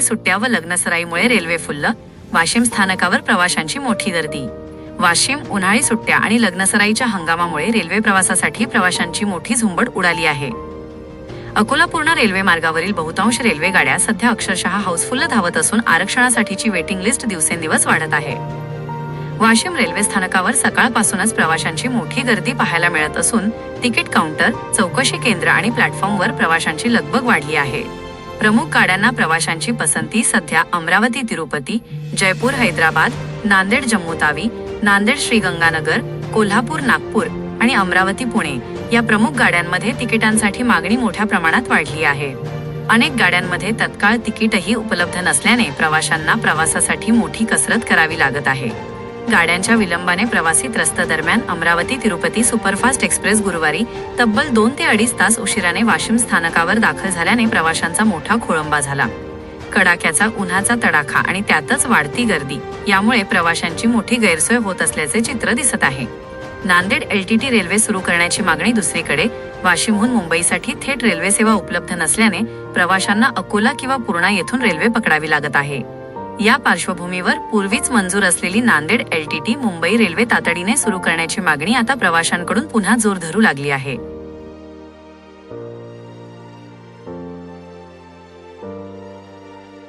सुट्ट्या व लग्नसराईमुळे railway full, Washim स्थानकावर प्रवाशांची मोठी गर्दी। वाशिम उन्हाळी सुट्ट्या आणि लग्नसराईच्या हंगामामुळे रेल्वे प्रवासासाठी प्रवाशांची मोठी झुंबड उडाली आहे। अकोला पूर्णा रेल्वे मार्गावरील बहुतांश रेल्वे गाड्या सध्या अक्षरशः हाऊसफुल्ल धावत असून आरक्षणासाठीची वेटिंग लिस्ट दिवसेंदिवस वाढत आहे। वाशिम रेल्वे स्थानकावर सकाळपासूनच प्रवाशांची मोठी गर्दी पाहायला मिळत असून तिकीट काउंटर, चौकशी केंद्र आणि प्लॅटफॉर्मवर प्रवाशांची लगबग वाढली आहे। प्रमुख गाड्यांना प्रवाशांची पसंती सध्या अमरावती तिरुपती, जयपूर हैदराबाद, नांदेड जम्मू तावी, नांदेड श्रीगंगानगर, कोल्हापूर नागपूर आणि अमरावती पुणे या प्रमुख गाड्यांमध्ये तिकिटांसाठी मागणी मोठ्या प्रमाणात वाढली आहे। अनेक गाड्यांमध्ये तत्काळ तिकीटही उपलब्ध नसल्याने प्रवाशांना प्रवासासाठी मोठी कसरत करावी लागत आहे। गाड्यांच्या विलंबाने प्रवासी त्रस्त दरम्यान अमरावती तिरुपती सुपरफास्ट एक्सप्रेस गुरुवारी तब्बल 2 ते 2.5 तास उशिराने वाशिम स्थानकावर दाखल झाल्याने प्रवाशांचा मोठा खोळंबा झाला। कडाक्याचा उन्हाचा तडाखा आणि त्यातच वाढती गर्दी यामुळे प्रवाशांची मोठी गैरसोय होत असल्याचे चित्र दिसत आहे। नांदेड LTT रेल्वे सुरू करण्याची मागणी दुसरीकडे, वाशिमहून मुंबईसाठी थेट रेल्वे सेवा उपलब्ध नसल्याने प्रवाशांना अकोला किंवा पूर्णा येथून रेल्वे पकडावी लागत आहे। या पार्श्वभूमीवर पूर्वीच मंजूर असलेली नांदेड LTT मुंबई रेल्वे तातडीने सुरू करण्याची मागणी आता प्रवाशांकडून पुन्हा जोर धरू लागली आहे।